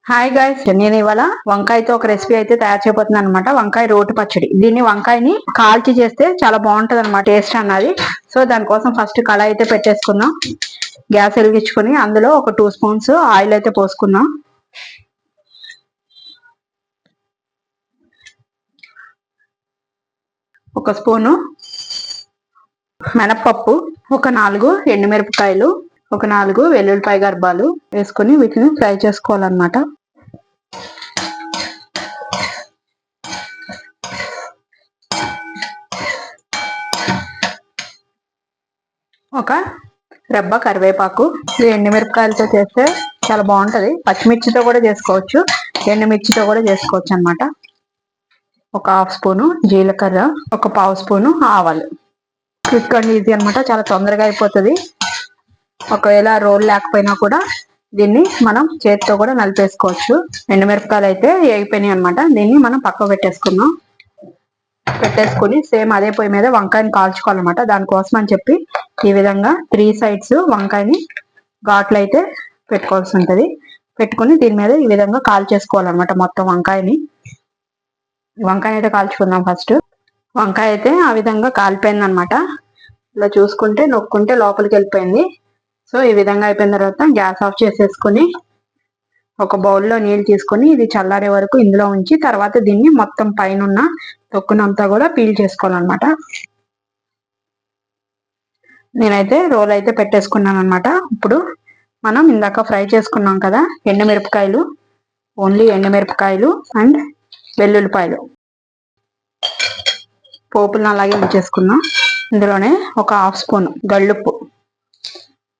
Hi guys, నేను ఇవాళ వంకాయతో ఒక రెసిపీ అయితే తయారు చేయబోతున్నాను అనమాట. వంకాయ రోటి పచ్చడి. దీన్ని వంకాయని కాల్చి చేస్తే చాలా బాగుంటది అనమాట టేస్ట్ అన్నది. సో దానికోసం ఫస్ట్ కళాయి అయితే పెట్టేసుకుందాం. గ్యాస్ వెలిగించుకొని అందులో ఒక 2 స్పూన్స్ ఆయిల్ అయితే పోసుకుందాం. ఒక స్పూను మినప్పప్పు, ఒక 4 ఎండుమిరపకాయలు, ఒక 4 వెల్లుల్లిపాయ గర్భాలు వేసుకొని వీటిని ఫ్రై చేసుకోవాలన్నమాట. ఒక రెబ్బ కరివేపాకు. ఈ ఎండుమిరపకాయలతో చేస్తే చాలా బాగుంటది. పచ్చిమిర్చితో కూడా చేసుకోవచ్చు, ఎండుమిర్చితో కూడా చేసుకోవచ్చు అనమాట. ఒక 1/2 స్పూను జీలకర్ర, ఒక 1/2 స్పూను ఆవాలు. క్విక్ అండ్ ఈజీ అనమాట, చాలా తొందరగా అయిపోతుంది. ఒకవేళ రోల్ లేకపోయినా కూడా దీన్ని మనం చేతితో కూడా నలిపేసుకోవచ్చు. ఎండుమిరపకాయలు అయితే వేగిపోయినాయి అనమాట. దీన్ని మనం పక్క పెట్టేసుకుని సేమ్ అదే పొయ్యి మీద వంకాయని కాల్చుకోవాలన్నమాట. దానికోసం అని చెప్పి ఈ విధంగా 3 సైడ్స్ వంకాయని ఘాట్లు అయితే పెట్టుకోవాల్సి ఉంటుంది. పెట్టుకుని దీని మీద ఈ విధంగా కాల్చేసుకోవాలన్నమాట. మొత్తం వంకాయ అయితే కాల్చుకుందాం ఫస్ట్. వంకాయ అయితే ఆ విధంగా కాలిపోయింది అనమాట. ఇలా చూసుకుంటే నొక్కుంటే లోపలికి వెళ్ళిపోయింది. సో ఈ విధంగా అయిపోయిన తర్వాత గ్యాస్ ఆఫ్ చేసేసుకుని ఒక బౌల్లో నీళ్ళు తీసుకొని ఇది చల్లారే వరకు ఇందులో ఉంచి తర్వాత దీన్ని మొత్తం పైన తొక్కునంతా కూడా పీల్ చేసుకోవాలన్నమాట. నేనైతే రోల్ అయితే పెట్టేసుకున్నాను అనమాట. ఇప్పుడు మనం ఇందాక ఫ్రై చేసుకున్నాం కదా ఎండుమిరపకాయలు, ఓన్లీ ఎండుమిరపకాయలు అండ్ వెల్లుల్లిపాయలు పోపులను అలాగే ఉంచేసుకున్నాం. ఇందులోనే ఒక 1/2 స్పూన్ గళ్ళుప్పు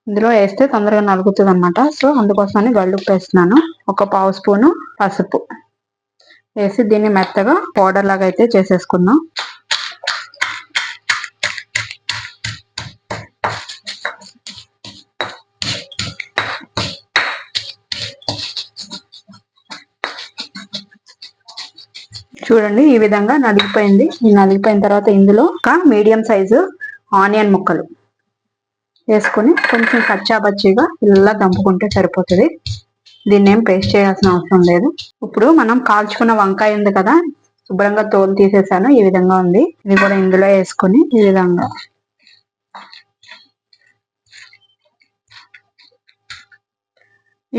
ఇందులో వేస్తే తొందరగా నలుగుతుంది అనమాట. సో అందుకోసమని గళ్ళుప్పు వేస్తున్నాను. ఒక 1/2 స్పూను పసుపు వేసి దీన్ని మెత్తగా పౌడర్ లాగా అయితే చేసేసుకుందాం. చూడండి ఈ విధంగా నలిగిపోయింది. ఈ నలిగిపోయిన తర్వాత ఇందులో ఒక మీడియం సైజు ఆనియన్ ముక్కలు వేసుకొని కొంచెం కచ్చాపచ్చిగా ఇలా దంపుకుంటే సరిపోతుంది. దీన్ని ఏం పేస్ట్ చేయాల్సిన అవసరం లేదు. ఇప్పుడు మనం కాల్చుకున్న వంకాయ ఉంది కదా, శుభ్రంగా తోలు తీసేసాను. ఈ విధంగా ఉంది. ఇది కూడా ఇందులో వేసుకొని ఈ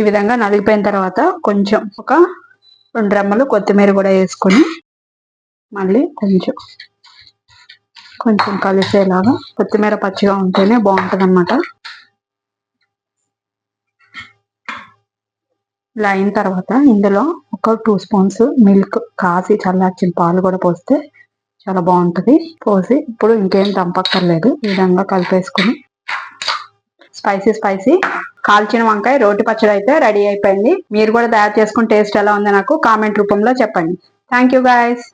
విధంగా నలిగిపోయిన తర్వాత కొంచెం ఒక 2 రెమ్మలు కొత్తిమీర కూడా వేసుకొని మళ్ళీ కొంచెం కలిసేలాగా, కొత్తిమీర పచ్చిగా ఉంటేనే బాగుంటుంది అన్నమాట. ఇలా అయిన తర్వాత ఇందులో ఒక 2 స్పూన్స్ మిల్క్, కాసి చల్లార్చిన పాలు కూడా పోస్తే చాలా బాగుంటుంది. పోసి ఇప్పుడు ఇంకేం దంపక్కర్లేదు. ఈ విధంగా కలిపేసుకుని స్పైసీ కాల్చిన వంకాయ రోటి పచ్చడి అయితే రెడీ అయిపోయింది. మీరు కూడా తయారు చేసుకుని టేస్ట్ ఎలా ఉందో నాకు కామెంట్ రూపంలో చెప్పండి. Thank you guys.